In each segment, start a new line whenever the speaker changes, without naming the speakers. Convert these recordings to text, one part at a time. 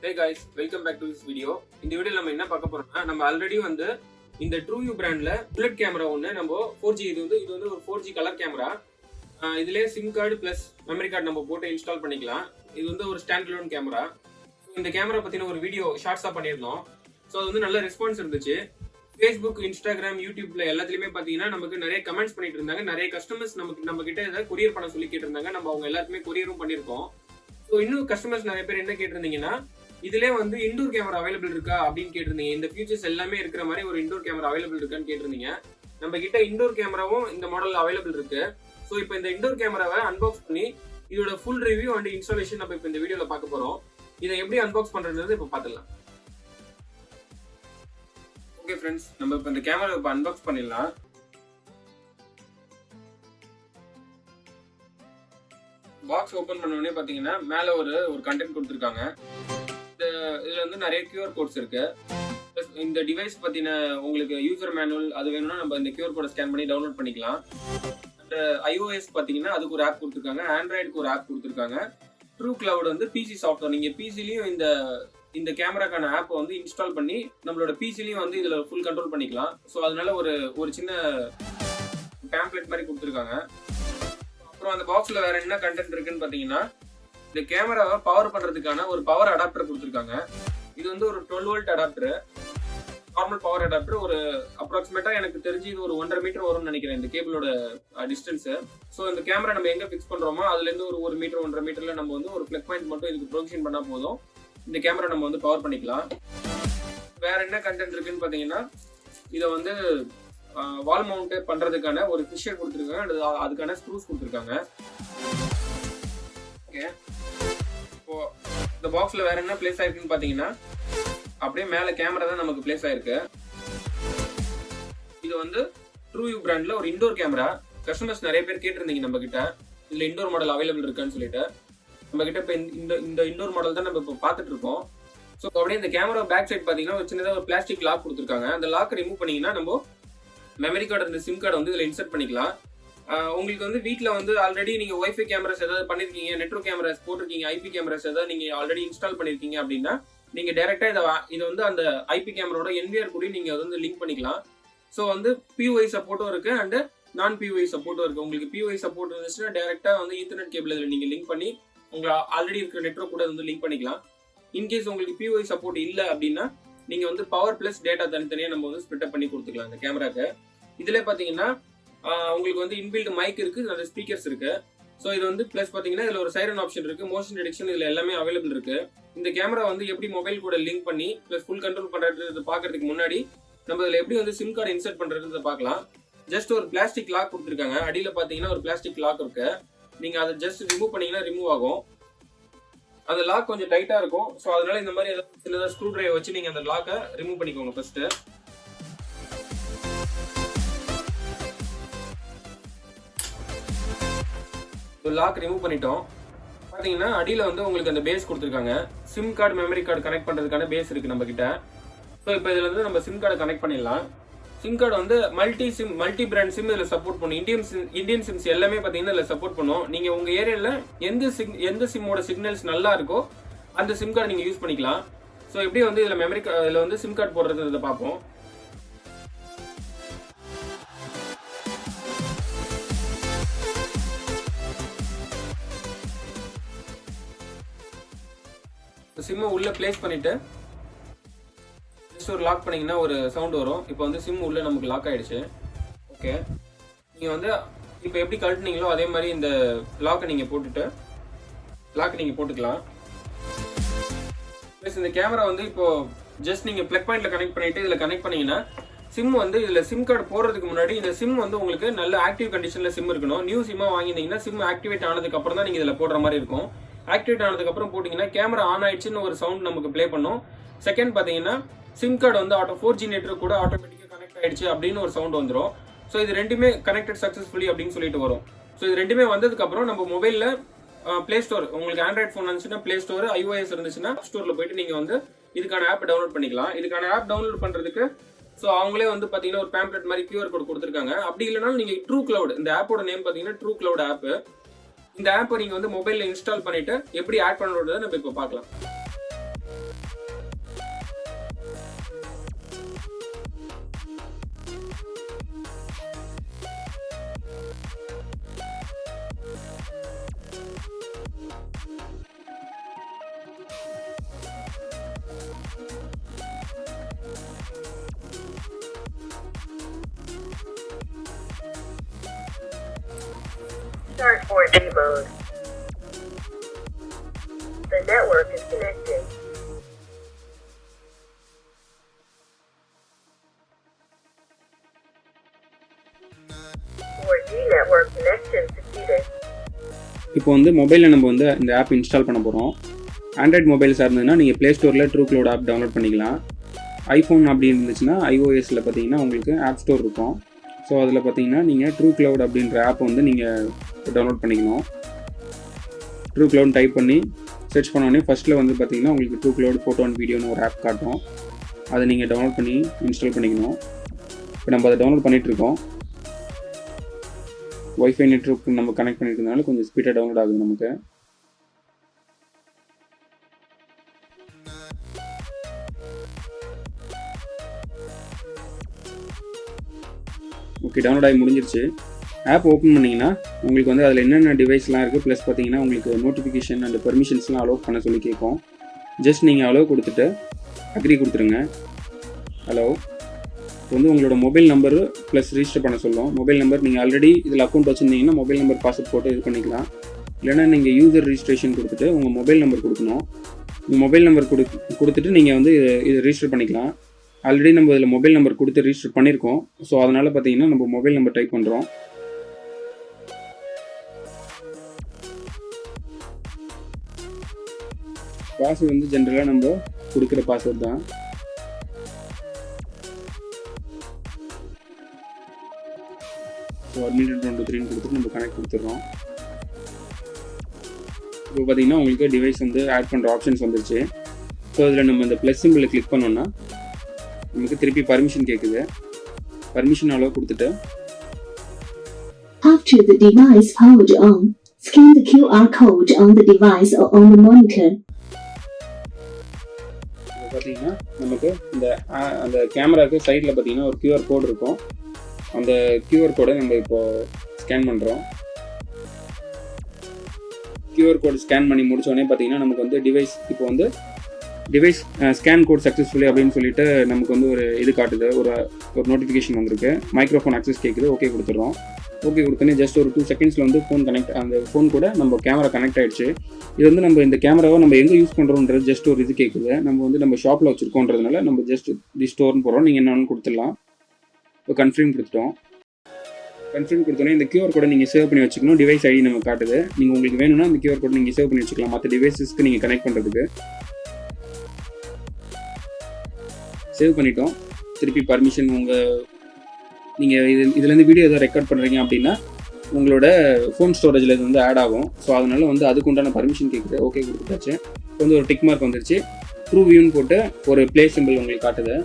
Hey guys, welcome back to this video. இந்த வீடியோல நம்ம என்ன பார்க்க போறோம்னா நம்ம ஆல்ரெடி வந்து இந்த True View பிராண்ட்ல புல்லட் கேமரா ஒன்னு நம்ம 4G இது வந்து ஒரு 4G கலர் கேமரா. இதுலயே sim card plus memory card நம்ம போட்டு இன்ஸ்டால் பண்ணிக்கலாம். இது வந்து ஒரு ஸ்டாண்ட் அலோன் கேமரா. இந்த கேமரா பத்தின ஒரு வீடியோ ஷார்ட்ஸா பண்ணிருந்தோம். சோ அது வந்து நல்ல ரெஸ்பான்ஸ் இருந்துச்சு. Facebook, Instagram, YouTubeல எல்லாத்துலயுமே பாத்தீங்கன்னா நமக்கு நிறைய கமெண்ட்ஸ் பண்ணிட்டு இருந்தாங்க. நிறைய கஸ்டமர்ஸ் நம்ம கிட்ட இதை கொரியர் பண்ண சொல்லி கேட்டிருந்தாங்க. நம்ம அவங்க எல்லாருக்குமே கொரியரும் பண்ணிருக்கோம். ஸோ இன்னும் கஸ்டமர்ஸ் நிறைய பேர் என்ன கேட்டிருந்தீங்கன்னா இதுலேயே வந்து இன்டோர் கேமரா அவைலபிள் இருக்கா அப்படின்னு கேட்டிருந்தீங்க. இந்த ஃபீச்சர்ஸ் எல்லாமே இருக்கிற மாதிரி ஒரு இன்டோர் கேமரா அவைலபிள் இருக்கான்னு கேட்டிருந்தீங்க. நம்ம கிட்ட இன்டோர் கேமராவும் இந்த மாடல் அவைலபிள் இருக்கு. ஸோ இப்போ இந்த இன்டோர் கேமராவை அன்பாக்ஸ் பண்ணி இதோட ஃபுல் ரிவ்யூ அண்ட் இன்ஸ்டாலேஷன் நம்ம இப்போ இந்த வீடியோவில் பார்க்க போறோம். இதை எப்படி அன்பாக்ஸ் பண்றது இப்போ பார்த்துடலாம். ஓகே ஃப்ரெண்ட்ஸ், நம்ம இப்போ இந்த கேமரா இப்போ அன்பாக்ஸ் பண்ணிடலாம். பாக்ஸ் ஓபன் பண்ண உடனே பாத்தீங்கன்னா மேல ஒரு கண்டென்ட் கொடுத்துருக்காங்க. இதுல வந்து நிறைய QR கோட்ஸ் இருக்கு. இந்த டிவைஸ் பத்தின உங்களுக்கு யூசர் மேனுவல் அது வேணும்னா நம்ம இந்த QR கோடை ஸ்கேன் பண்ணி டவுன்லோட் பண்ணிக்கலாம். iOS பாத்தீங்கன்னா அதுக்கு ஒரு ஆப் கொடுத்துருக்காங்க, ஆண்ட்ராய்டுக்கு ஒரு ஆப் கொடுத்துருக்காங்க. ட்ரூ கிளவுட் வந்து பிசி சாஃப்ட்வேர். நீங்க பிசிலையும் இந்த கேமராக்கான ஆப்பை வந்து இன்ஸ்டால் பண்ணி நம்மளோட பிசிலையும் வந்து இதுல ஃபுல் கண்ட்ரோல் பண்ணிக்கலாம். ஸோ அதனால ஒரு சின்ன பேம்ப்ளெட் மாதிரி கொடுத்துருக்காங்க. அப்புறம் அந்த பாக்ஸ்ல வேற என்ன கண்டென்ட் இருக்குன்னு பாத்தீங்கன்னா இந்த கேமராவை பவர் பண்றதுக்கான ஒரு பவர் அடாப்டர் கொடுத்துருக்காங்க. இது வந்து ஒரு 12 volt adapter, normal power adapter. ஒரு அப்ராக்சிமேட்டா எனக்கு தெரிஞ்சு இது ஒரு 1.5 மீட்டர் வரும்னு நினைக்கிறேன் இந்த கேபிளோட டிஸ்டன்ஸ். ஸோ இந்த கேமரா நம்ம எங்க ஃபிக்ஸ் பண்றோமோ அதுல இருந்து ஒரு 1 மீட்டர் 1.5 மீட்டர்ல நம்ம வந்து ஒரு பிளக் பாயிண்ட் மட்டும் இதுக்கு ப்ரொவிஷன் பண்ணா போதும். இந்த கேமரா நம்ம வந்து பவர் பண்ணிக்கலாம். வேற என்ன கண்டென்ட் இருக்குன்னு பாத்தீங்கன்னா இதை வந்து வால் மவுண்ட் பண்றதுக்கான ஒரு ஃபிஷர் கொடுத்துருக்காங்க, அதுக்கான ஸ்க்ரூஸ் கொடுத்துருக்காங்க. ஓகே, இப்போ இந்த பாக்ஸ்ல வேற என்ன பிளேஸ் ஆயிருக்குன்னு பாத்தீங்கன்னா அப்படியே மேல கேமரா தான் நமக்கு பிளேஸ் ஆயிருக்கு. இது வந்து True View பிராண்ட்ல ஒரு இன்டோர் கேமரா. கஸ்டமர்ஸ் நிறைய பேர் கேட்டிருந்தீங்க நம்ம கிட்ட இதுல இன்டோர் மாடல் அவைலபிள் இருக்கான்னு சொல்லிட்டு. நம்ம கிட்ட இப்போ இந்த இன்டோர் மாடல் தான் நம்ம இப்போ பார்த்துட்டு இருக்கோம். ஸோ அப்படியே இந்த கேமரா பேக் சைட் பாத்தீங்கன்னா ஒரு சின்னதாக ஒரு பிளாஸ்டிக் லாக் கொடுத்துருக்காங்க. அந்த லாக் ரிமூவ் பண்ணீங்கன்னா நம்ம மெமரி கார்டு இந்த சிம் கார்டு வந்து இதில் இன்சர்ட் பண்ணிக்கலாம். உங்களுக்கு வந்து வீட்டில் வந்து ஆல்ரெடி நீங்கள் ஒய்ஃபை கேமராஸ் ஏதாவது பண்ணியிருக்கீங்க, நெட்வொர்க் கேமராஸ் போட்டிருக்கீங்க, ஐபி கேமராஸ் ஏதாவது நீங்கள் ஆல்ரெடி இன்ஸ்டால் பண்ணியிருக்கீங்க அப்படின்னா நீங்கள் டேரெக்டாக இதை வந்து அந்த ஐபி கேமராவோட NVR கூட நீங்கள் வந்து லிங்க் பண்ணிக்கலாம். ஸோ வந்து POI சப்போர்ட்டும் இருக்குது அண்டு நான் POI சப்போர்ட்டும் இருக்குது. உங்களுக்கு POI சப்போர்ட் இருந்துச்சுன்னா டேரெக்டாக வந்து ஈத்தர்நெட் கேபிள் இதில் நீங்கள் லிங்க் பண்ணி உங்களை ஆல்ரெடி இருக்கிற நெட்வொர்க் கூட வந்து லிங்க் பண்ணிக்கலாம். இன்கேஸ் உங்களுக்கு POI சப்போர்ட் இல்லை அப்படின்னா நீங்கள் வந்து பவர் ப்ளஸ் டேட்டா தனித்தனியாக நம்ம வந்து ஸ்ப்ளிட் பண்ணி கொடுத்துக்கலாம் இந்த கேமராக்கு. இதில் பார்த்தீங்கன்னா உங்களுக்கு வந்து இன்பில்ட் மைக் இருக்குது, நிறைய ஸ்பீக்கர்ஸ் இருக்குது. ஸோ இது வந்து ப்ளஸ் பார்த்தீங்கன்னா இதில் ஒரு சைரன் ஆப்ஷன் இருக்குது, மோஷன் டிடெக்ஷன் இதில் எல்லாமே அவைலபிள் இருக்குது. இந்த கேமரா வந்து எப்படி மொபைல் கூட லிங்க் பண்ணி ப்ளஸ் ஃபுல் கண்ட்ரோல் பண்ணுறது பார்க்கறதுக்கு முன்னாடி நம்ம இதில் எப்படி வந்து சிம் கார்டு இன்சர்ட் பண்ணுறதுன்றத பார்க்கலாம். ஜஸ்ட் ஒரு பிளாஸ்டிக் லாக் கொடுத்துருக்காங்க. அடியில் பார்த்தீங்கன்னா ஒரு பிளாஸ்டிக் லாக் இருக்குது. நீங்கள் அதை ஜஸ்ட் ரிமூவ் பண்ணிங்கன்னா ரிமூவ் ஆகும். அந்த லாக் கொஞ்சம் டைட்டாக இருக்கும். ஸோ அதனால இந்த மாதிரி ஏதாவது சின்னதாக ஸ்க்ரூ டிரைவர் வச்சு நீங்கள் அந்த லாக்கை ரிமூவ் பண்ணிக்கோங்க ஃபர்ஸ்ட்டு. லாக் ரிமூவ் பண்ணிட்டோம். பார்த்தீங்கன்னா அடியில் வந்து உங்களுக்கு அந்த பேஸ் கொடுத்துருக்காங்க. Sim card memory card connect பண்ணுறதுக்கான பேஸ் இருக்குது நம்ம கிட்ட. ஸோ இப்போ இதில் வந்து நம்ம சிம் கார்டை கனெக்ட் பண்ணிடலாம். சிம் கார்டு வந்து மல்டி பிராண்ட் சிம் இதில் சப்போர்ட் பண்ணும். இந்தியன் சிம்ஸ் எல்லாமே பார்த்தீங்கன்னா இதில் சப்போர்ட் பண்ணும். நீங்கள் உங்கள் ஏரியாவில் எந்த சிம்மோட சிக்னல்ஸ் நல்லா இருக்கோ அந்த சிம் கார்டு நீங்கள் யூஸ் பண்ணிக்கலாம். ஸோ எப்படி வந்து இதில் வந்து சிம் கார்டு போடுறது இதை பார்ப்போம். சிம்மை உள்ள பிளேஸ் பண்ணிட்டு ஜஸ்ட் ஒரு லாக் பண்ணீங்கன்னா ஒரு சவுண்ட் வரும். இப்போ வந்து சிம் உள்ள நமக்கு லாக் ஆயிடுச்சு. ஓகே, நீங்கள் வந்து இப்போ எப்படி கழட்டினீங்களோ அதே மாதிரி இந்த லாக்கை நீங்கள் போட்டுக்கலாம். ப்ளஸ் இந்த கேமரா வந்து இப்போ ஜஸ்ட் நீங்கள் ப்ளக் பாயிண்ட்ல கனெக்ட் பண்ணிட்டு இதில் கனெக்ட் பண்ணீங்கன்னா சிம் வந்து இதில் சிம் கார்டு போடுறதுக்கு முன்னாடி இந்த சிம் வந்து உங்களுக்கு நல்ல ஆக்டிவ் கண்டிஷனில் சிம் இருக்கணும். நியூ சிம்மாக வாங்கியிருந்தீங்கன்னா சிம் ஆக்டிவேட் ஆனதுக்கு அப்புறம் தான் நீங்கள் இதில் போடுற மாதிரி இருக்கும். ஆக்டிவேட் ஆனதுக்கு அப்புறம் போட்டிங்கன்னா கேமரா ஆன் ஆயிடுச்சுன்னு ஒரு சவுண்ட் நமக்கு ப்ளே பண்ணும். செகண்ட் பார்த்தீங்கன்னா சிம் கார்டு வந்து 4G நெட்வொர்க் கூட ஆட்டோமேட்டிக்காக கனெக்ட் ஆயிடுச்சு அப்படின்னு ஒரு சவுண்ட் வந்துடும். ஸோ இது ரெண்டுமே கனெக்டட் சக்ஸஸ்ஃபுல்லி அப்படின்னு சொல்லிட்டு வரும். ஸோ இது ரெண்டுமே வந்ததுக்கப்புறம் நம்ம மொபைலில் ப்ளே ஸ்டோர், உங்களுக்கு ஆண்ட்ராய்ட் ஃபோன் இருந்துச்சுன்னா ப்ளே ஸ்டோர், iOS இருந்துச்சுன்னா ஸ்டோரில் போயிட்டு நீங்கள் வந்து இதுக்கான ஆப் டவுன்லோட் பண்ணிக்கலாம். இதுக்கான ஆப் டவுன்லோட் பண்ணுறதுக்கு ஸோ அவங்களே வந்து பார்த்தீங்கன்னா ஒரு பேம்ப்ளெட் மாதிரி QR கோட் கொடுத்துருக்காங்க. அப்படி இல்லைனாலும் நீங்கள் ட்ரூ கிளவுட், இந்த ஆப்போட நேம் பார்த்தீங்கன்னா ட்ரூ கிளவுட் ஆப். இந்த ஆப்பை நீங்கள் வந்து மொபைலில் இன்ஸ்டால் பண்ணிவிட்டு எப்படி ஆட் பண்ணுறதை நம்ம இப்போ பார்க்கலாம்.
Start 4G mode. The network is connected. 4G network connection succeeded.
இப்போ வந்து மொபைலில் நம்ம வந்து இந்த ஆப் இன்ஸ்டால் பண்ண போகிறோம். ஆண்ட்ராய்ட் மொபைல்ஸாக இருந்ததுன்னா நீங்கள் ப்ளே ஸ்டோரில் ட்ரூ க்ளவுட் ஆப் டவுன்லோட் பண்ணிக்கலாம். ஐஃபோன் அப்படி இருந்துச்சுன்னா iOSல பார்த்தீங்கன்னா உங்களுக்கு ஆப் ஸ்டோர் இருக்கும். ஸோ அதில் பார்த்தீங்கன்னா நீங்கள் ட்ரூ க்ளவுட் அப்படின்ற ஆப் வந்து நீங்கள் டவுன்லோட் பண்ணிக்கணும். ட்ரூ க்ளவுட் டைப் பண்ணி சர்ச் பண்ணோடனே ஃபஸ்ட்டில் வந்து பார்த்தீங்கன்னா உங்களுக்கு ட்ரூ க்ளவுட் ஃபோட்டோ அண்ட் வீடியோன்னு ஒரு ஆப் காட்டும். அதை நீங்கள் டவுன்லோட் பண்ணி இன்ஸ்டால் பண்ணிக்கணும். இப்போ நம்ம அதை டவுன்லோட் பண்ணிகிட்ருக்கோம். வைஃபை நெட்வொர்க் நம்ம கனெக்ட் பண்ணியிருக்கனால கொஞ்சம் ஸ்பீடாக டவுன்லோட் ஆகுது நமக்கு. ஓகே, டவுன்லோட் ஆகி முடிஞ்சிருச்சு. ஆப் ஓப்பன் பண்ணிங்கன்னா உங்களுக்கு வந்து அதில் என்னென்ன டிவைஸ்லாம் இருக்குது, ப்ளஸ் பார்த்தீங்கன்னா உங்களுக்கு நோட்டிஃபிகேஷன் அண்ட் பெர்மிஷன்ஸ்லாம் அலோவ் பண்ண சொல்லி கேட்கும். ஜஸ்ட் நீங்கள் அலோவ் கொடுத்துட்டு அக்ரி கொடுத்துருங்க. ஹலோ வந்து உங்களோட மொபைல் நம்பரு ப்ளஸ் ரிஜிஸ்டர் பண்ண சொல்லும். மொபைல் நம்பர் நீங்கள் ஆல்ரெடி இதில் அக்கௌண்ட் வச்சுருந்தீங்கன்னா மொபைல் நம்பர் பாஸ்வேர்ட் போட்டு இது பண்ணிக்கலாம். இல்லைனா நீங்கள் யூசர் ரிஜிஸ்ட்ரேஷன் கொடுத்துட்டு உங்கள் மொபைல் நம்பர் கொடுக்கணும். உங்கள் மொபைல் நம்பர் கொடுத்துட்டு நீங்கள் வந்து இது ரிஜிஸ்டர் பண்ணிக்கலாம். ஆல்ரெடி நம்ம இதில் மொபைல் நம்பர் கொடுத்து ரிஜிஸ்டர் பண்ணியிருக்கோம். ஸோ அதனால் பார்த்தீங்கன்னா நம்ம மொபைல் நம்பர் டைப் பண்ணுறோம். பாஸ்வேர்டு வந்து ஜென்ரலாக நம்ம கொடுக்குற பாஸ்வேர்டு தான். ஸோ admitted 1 2 3 கொடுத்துட்டு நம்ம கனெக்ட் கொடுத்துட்றோம். இப்போ பார்த்தீங்கன்னா உங்களுக்கு டிவைஸ் வந்து ஆட் பண்ணுற ஆப்ஷன்ஸ் வந்துருச்சு. ஸோ இதில் நம்ம இந்த ப்ளஸ் சிம்பிளை கிளிக் பண்ணோன்னா நமக்கு திருப்பி பர்மிஷன் கேட்குது. பர்மிஷன் அளவு கொடுத்துட்டு
after the device powered on, scan the QR code on the device or on the monitor.
இப்போ பார்த்தீங்கன்னா நமக்கு அந்த கேமராவுக்கு சைடில் பார்த்தீங்கன்னா ஒரு QR கோட் இருக்கும். அந்த QR கோடை நம்ம இப்போ ஸ்கேன் பண்ணுறோம். QR கோட் ஸ்கேன் பண்ணி முடிச்சோடனே பார்த்தீங்கன்னா நமக்கு வந்து டிவைஸ் ஸ்கேன் கோட் சக்ஸஸ்ஃபுல்லி அப்படின்னு சொல்லிட்டு நமக்கு வந்து ஒரு இது காட்டுது, ஒரு நோட்டிஃபிகேஷன் வந்திருக்கு. மைக்ரோஃபோன் ஆக்சஸ் கேட்குது. ஓகே கொடுத்துட்றோம். ஓகே கொடுத்தோன்னே ஜஸ்ட் ஒரு 2 செகண்ட்ஸில் வந்து அந்த ஃபோன் கூட நம்ம கேமரா கனெக்ட் ஆகிடுச்சு. இது வந்து நம்ம இந்த கேமராவை நம்ம எங்கே யூஸ் பண்ணுறோன்றது ஜஸ்ட் ஒரு இது கேட்குது. நம்ம ஷாப்பில் வச்சுருக்கோன்றதுனால நம்ம ஜஸ்ட் தி ஸ்டோர்னு போகிறோம். நீங்கள் என்னன்னு கொடுத்துடலாம். இப்போ கன்ஃபார்ம் கொடுத்துட்டோம். கன்ஃபார்ம் கொடுத்தோன்னே இந்த QR கோடை நீங்கள் சேவ் பண்ணி வச்சுக்கணும். டிவைஸ் ஐடி நம்ம காட்டுது. நீங்கள் உங்களுக்கு வேணும்னா இந்த QR கோடை நீங்கள் சேவ் பண்ணி வச்சுக்கலாம் மற்ற டிவைஸஸ்க்கு நீங்கள் கனெக்ட் பண்ணுறதுக்கு. சேவ் பண்ணிட்டோம். திருப்பி பர்மிஷன் நீங்கள் இதுலேருந்து வீடியோ எதாவது ரெக்கார்ட் பண்ணுறீங்க அப்படின்னா உங்களோட ஃபோன் ஸ்டோரேஜில் இது வந்து ஆட் ஆகும். ஸோ அதனால வந்து அதுக்கு உண்டான பர்மிஷன் கேட்குது. ஓகே கொடுத்தாச்சு. இப்போ வந்து ஒரு டிக் மார்க் வந்துருச்சு. ட்ரூ வியூன்னு போட்டு ஒரு ப்ளே சிம்பிள் உங்களுக்கு காட்டுது.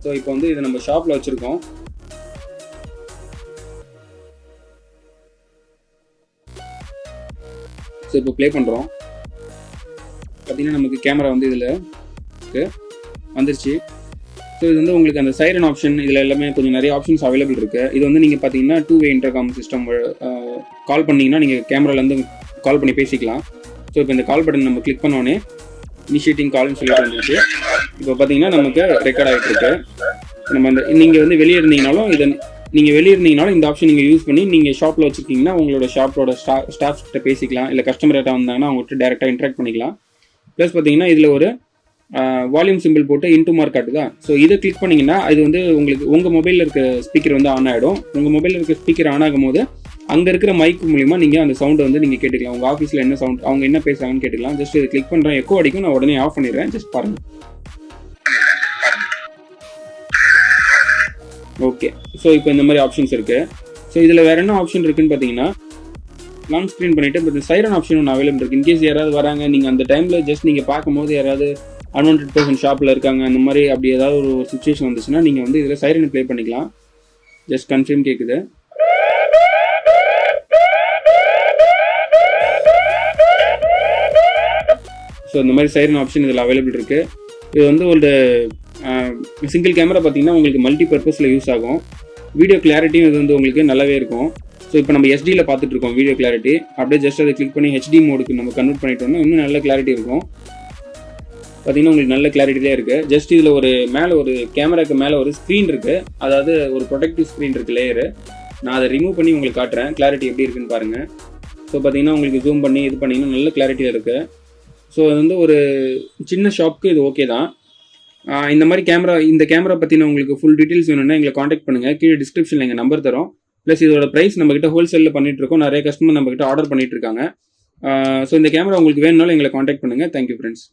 ஸோ இப்போ வந்து இதை நம்ம ஷாப்பில் வச்சுருக்கோம். ஸோ இப்போ ப்ளே பண்ணுறோம். பார்த்தீங்கன்னா நமக்கு கேமரா வந்து இதில் வந்துருச்சு. ஸோ இது வந்து உங்களுக்கு அந்த சைரன் ஆப்ஷன் இதில் எல்லாமே கொஞ்சம் நிறைய ஆப்ஷன்ஸ் அவைலபிள் இருக்குது. இது வந்து நீங்கள் பார்த்தீங்கன்னா 2-way இன்டர்காம் சிஸ்டம் கால் பண்ணிங்கன்னா நீங்கள் கேமராலேருந்து கால் பண்ணி பேசிக்கலாம். ஸோ இப்போ இந்த கால் பட்டன் நம்ம கிளிக் பண்ணோடனே இனிஷியேட்டிங் கால்னு சொல்லிட்டு வந்துருச்சு. இப்போ பார்த்தீங்கன்னா நமக்கு ரெக்கார்ட் ஆகிட்டு இருக்கு. நம்ம நீங்கள் வந்து வெளியே இருந்தீங்கனாலும் இந்த ஆப்ஷன் நீங்கள் யூஸ் பண்ணி நீங்கள் ஷாப்பில் வச்சுருக்கீங்கன்னா உங்களோட ஷாப்போட ஸ்டாஃப் கிட்ட பேசிக்கலாம். இல்லை கஸ்டமர் கிட்ட வந்தாங்கன்னா அவங்ககிட்ட டேரெக்டாக இன்ட்ராக்ட் பண்ணிக்கலாம். ப்ளஸ் பார்த்தீங்கன்னா இதில் ஒரு வால்யூம் சிம்பிள் போட்டு இன்டூ மார்க் காட்டுதா. ஸோ இதை கிளிக் பண்ணிங்கன்னா இது வந்து உங்களுக்கு உங்கள் மொபைலில் இருக்க ஸ்பீக்கர் வந்து ஆன் ஆகிடும். உங்கள் மொபைலில் இருக்க ஸ்பீக்கர் ஆன் ஆகும் போது அங்கே இருக்கிற மைக் மூலிமா நீங்கள் அந்த சவுண்டை வந்து நீங்கள் கேட்டுக்கலாம். உங்கள் ஆஃபீஸில் என்ன சவுண்ட் அவங்க என்ன பேசுகிறாங்கன்னு கேட்டுக்கலாம். ஜஸ்ட் இதை கிளிக் பண்ணுறேன். எக்கோ அடிக்கும். நான் உடனே ஆஃப் பண்ணிடுறேன். ஜஸ்ட் பாருங்கள். ஓகே. ஸோ இப்போ இந்த மாதிரி ஆப்ஷன்ஸ் இருக்குது. ஸோ இதில் வேறு என்ன ஆப்ஷன் இருக்குதுன்னு பார்த்தீங்கன்னா லாங் ஸ்க்ரீன் பண்ணிவிட்டு இப்போ இந்த சைரன் ஆப்ஷன் ஒன்று அவைலபிள் இருக்குது. இன்கேஸ் யாராவது வராங்க நீங்கள் அந்த டைமில் ஜஸ்ட் நீங்கள் பார்க்கும்போது யாராவது அன்வான்ட் பர்சன் ஷாப்பில் இருக்காங்க அந்த மாதிரி அப்படி ஏதாவது ஒரு சுச்சுவேஷன் வந்துச்சுன்னா நீங்கள் வந்து இதில் சைரன் ப்ளே பண்ணிக்கலாம். ஜஸ்ட் கன்ஃபார்ம் கேட்குது. ஸோ இந்த மாதிரி சைரன் ஆப்ஷன் இதில் அவைலபிள் இருக்குது. இது வந்து ஒரு சிங்கிள் கேமரா பார்த்தீங்கன்னா உங்களுக்கு மல்டி பர்பஸில் யூஸ் ஆகும். வீடியோ கிளாரிட்டியும் இது வந்து உங்களுக்கு நல்லாவே இருக்கும். ஸோ இப்போ நம்ம எஸ்டியில் பார்த்துட்டு இருக்கோம் வீடியோ கிளாரிட்டி. அப்படியே ஜஸ்ட் அதை கிளிக் பண்ணி HD மோடுக்கு நம்ம கன்வெர்ட் பண்ணிட்டோம்னா இன்னும் நல்ல கிளாரிட்டி இருக்கும். பார்த்தீங்கன்னா உங்களுக்கு நல்ல கிளாரிட்டியாக இருக்குது. ஜஸ்ட் இதில் ஒரு மேலே ஒரு கேமராக்கு மேலே ஒரு ஸ்க்ரீன் இருக்குது, அதாவது ஒரு ப்ரொடெக்டிவ் ஸ்க்ரீன் இருக்குது லேயரு. நான் அதை ரிமூவ் பண்ணி உங்களுக்கு காட்டுறேன் கிளாரிட்டி எப்படி இருக்குன்னு பாருங்கள். ஸோ பார்த்தீங்கன்னா உங்களுக்கு ஜூம் பண்ணி இது பண்ணிங்கன்னா நல்ல கிளாரிட்டியாக இருக்குது. ஸோ அது வந்து ஒரு சின்ன ஷாப்க்கு இது ஓகே தான். இந்த மாதிரி இந்த கேமரா பற்றின உங்களுக்கு ஃபுல் டீட்டெயில்ஸ் வேணும்னா எங்களை காண்டாக்ட் பண்ணுங்கள். கீழே டிஸ்கிரிப்ஷனில் எங்கள் நம்பர் தரோம். ப்ளஸ் இதோட ப்ரைஸ் நம்மக்கிட்ட ஹோல்சேலில் பண்ணிகிட்ருக்கோம். நிறைய கஸ்டமர் நம்மக்கிட்ட ஆர்டர் பண்ணிகிட்ருக்காங்க. ஸோ இந்த கேமரா உங்களுக்கு வேணும்னாலும் எங்களை காண்டாக்ட் பண்ணுங்கள். Thank you friends.